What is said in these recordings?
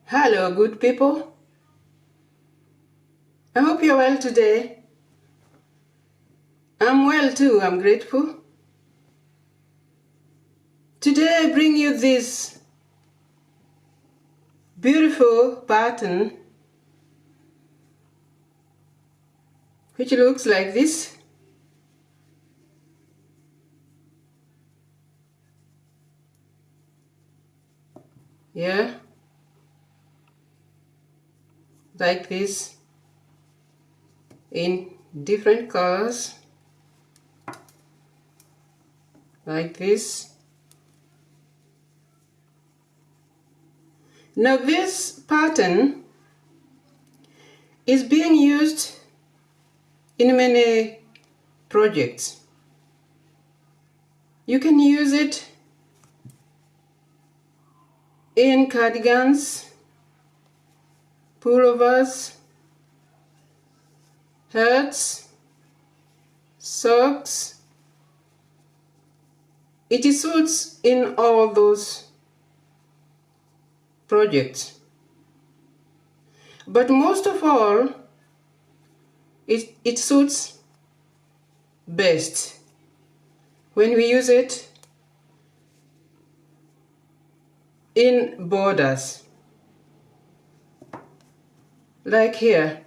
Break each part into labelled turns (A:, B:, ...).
A: Hello, good people. I hope you're well today. I'm well too, I'm grateful. Today I bring you this beautiful pattern which looks like this. Yeah, like this in different colors, like this. Now this pattern is being used in many projects. You can use it in cardigans, pullovers, hats, socks. It suits in all those projects. But most of all, it suits best when we use it in borders. Like here.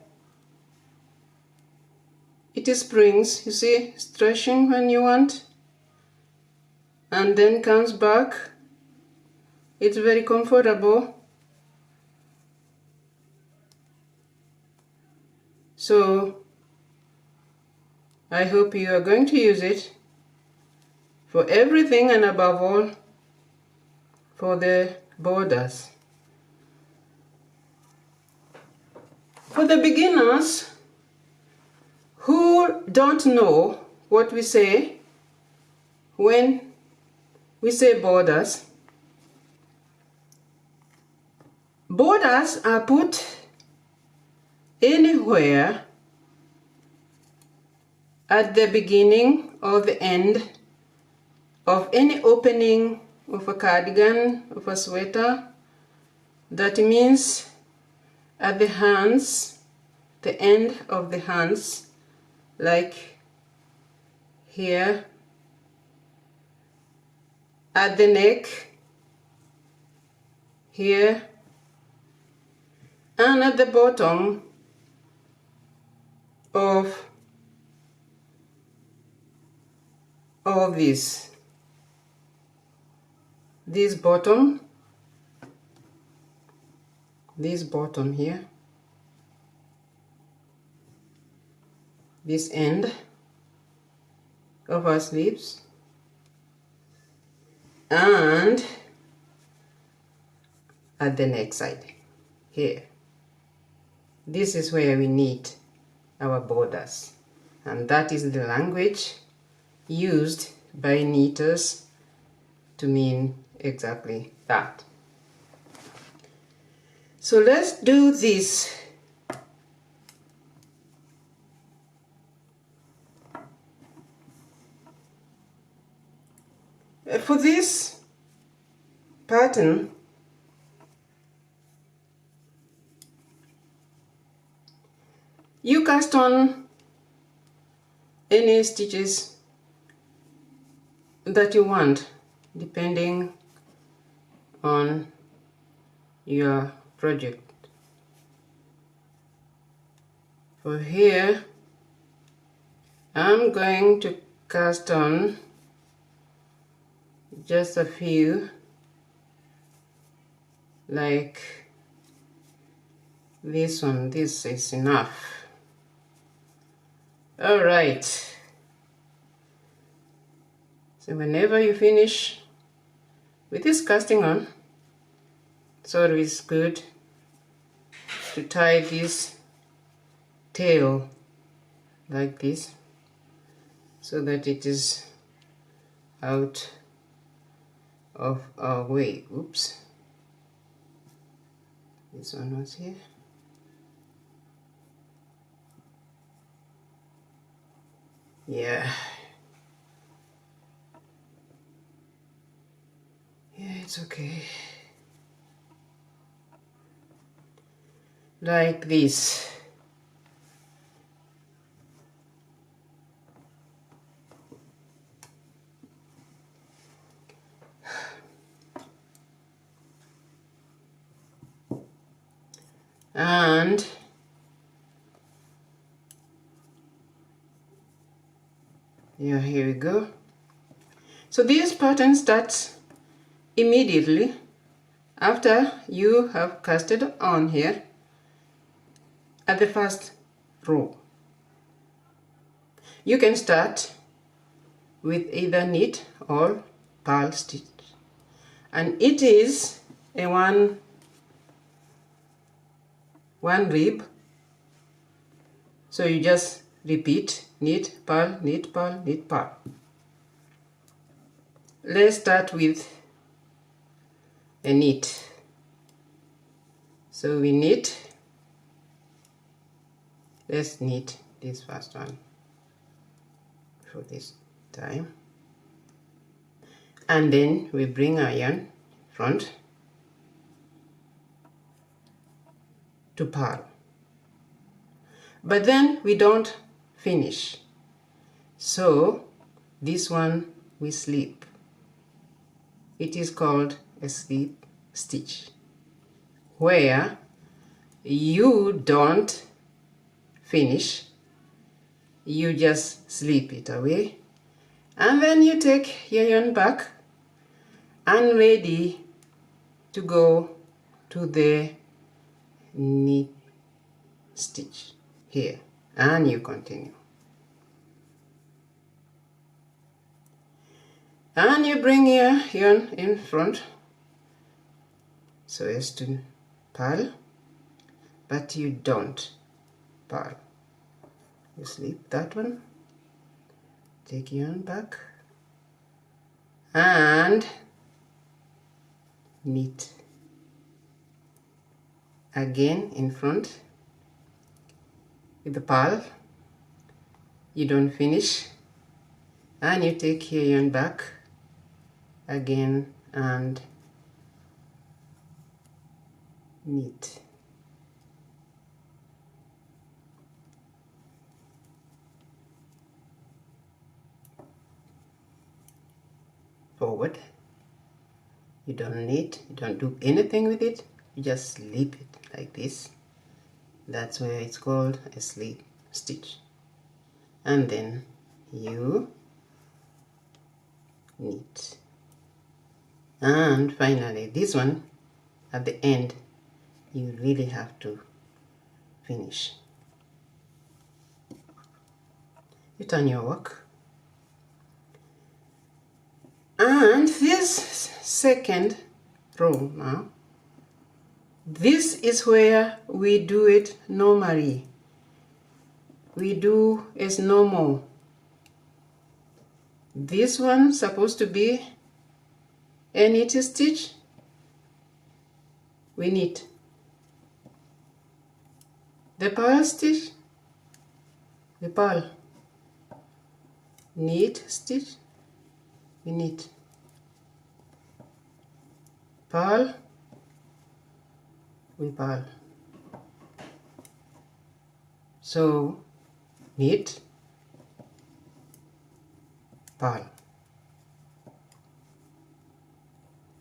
A: It springs, you see, stretching when you want, and then comes back. It's very comfortable. So I hope you are going to use it for everything, and above all for the borders. For the beginners who don't know what we say when we say borders, borders are put anywhere at the beginning or the end of any opening of a cardigan, of a sweater. That means at the hands, the end of the hands, like here, at the neck, here, and at the bottom of all this bottom, this bottom here, this end of our sleeves, and at the neck side here. This is where we need our borders, and that is the language used by knitters to mean exactly that. So let's do this. For this pattern, you cast on any stitches that you want, depending on your project. For here, I'm going to cast on just a few, like this one. This is enough. All right. So whenever you finish with this casting on, it's always good to tie this tail like this, so that it is out of our way. Oops. This one was here. Yeah. Yeah, it's okay. like this. And yeah, here we go. So this pattern starts immediately after you have casted on here at the first row. You can start with either knit or purl stitch, and it is a one rib, so you just repeat knit, purl, knit, purl, knit, purl. Let's start with a knit. So we knit, let's knit this first one for this time, and then we bring our yarn front to purl, but then we don't finish, so this one we slip. It is called a slip stitch, where you don't finish, you just slip it away, and then you take your yarn back and ready to go to the knit stitch here, and you continue. And you bring your yarn in front so as to purl, but you don't purl. You slip that one, take yarn back, and knit again in front with the purl. You don't finish, and you take your yarn back again and knit. Forward. You don't knit, you don't do anything with it, you just slip it like this. That's where it's called a slip stitch. And then you knit. And finally, this one at the end, you really have to finish. You turn your work, and this second row now, this is where we do it normally. We do as normal. This one's supposed to be a knit stitch. We knit. The purl stitch, the purl. Knit stitch, we knit. Purl, we purl. So knit, purl,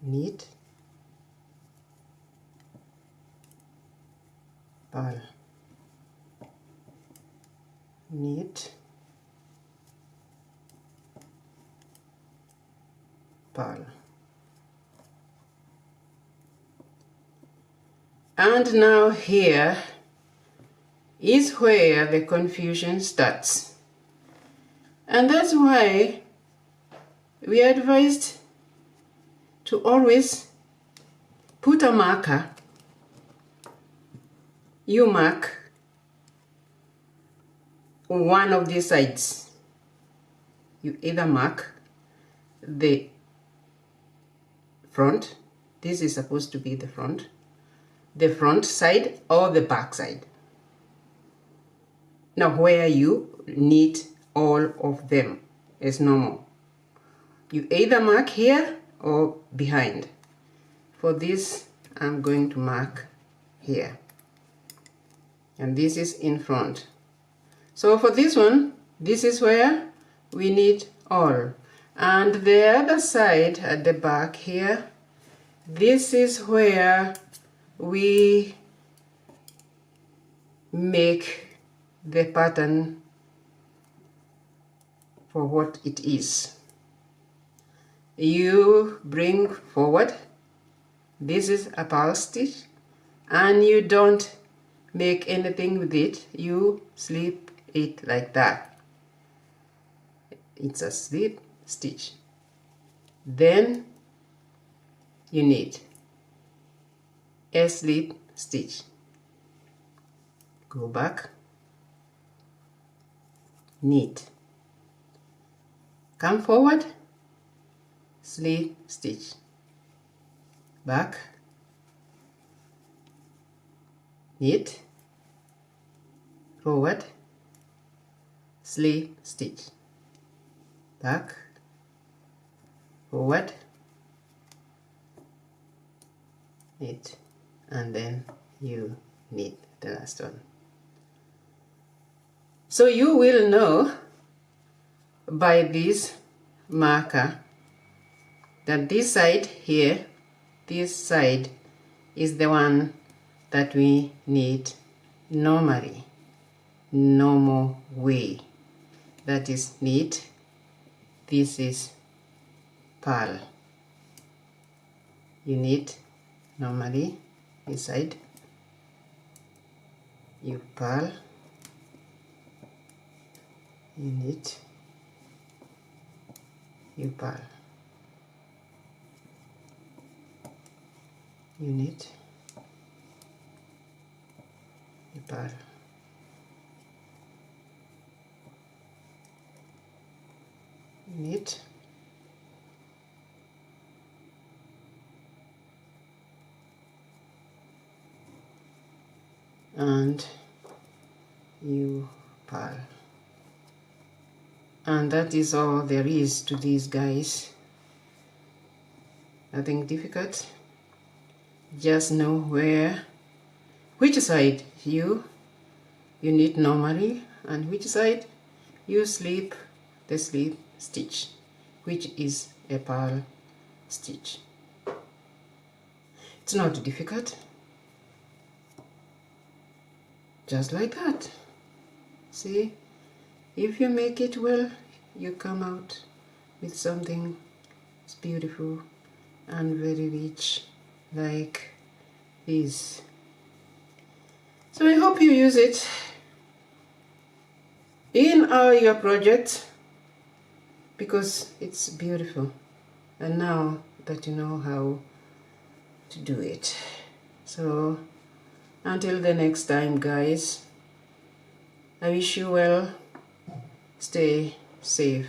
A: knit, purl, knit, purl. And now here is where the confusion starts. And that's why we are advised to always put a marker. You mark one of these sides. You either mark the front, this is supposed to be the front side or the back side. Now where you knit all of them is normal. You either mark here or behind. For this, I'm going to mark here. and this is in front. So for this one, this is where we need all, and the other side at the back here, this is where we make the pattern for what it is. You bring forward, this is a purl stitch, and you don't make anything with it, you slip it like that. It's a slip stitch. Then you need a slip stitch. Go back, knit, come forward, slip stitch, back, knit, forward, slip stitch, back, forward, knit, and then you knit the last one. So you will know by this marker that this side here, this side is the one that we knit normally, normal way. That is knit, this is purl. You knit normally this side, you purl, you knit, you purl, you knit, you purl, you knit, and you purl. And that is all there is to these guys. Nothing difficult. Just know which side you knit normally and which side you slip the slip stitch, which is a purl stitch. It's not difficult. Just like that. See? If you make it well, you come out with something that's beautiful and very rich like this. So I hope you use it in all your projects because it's beautiful, and now that you know how to do it. So until the next time, guys, I wish you well. Stay safe.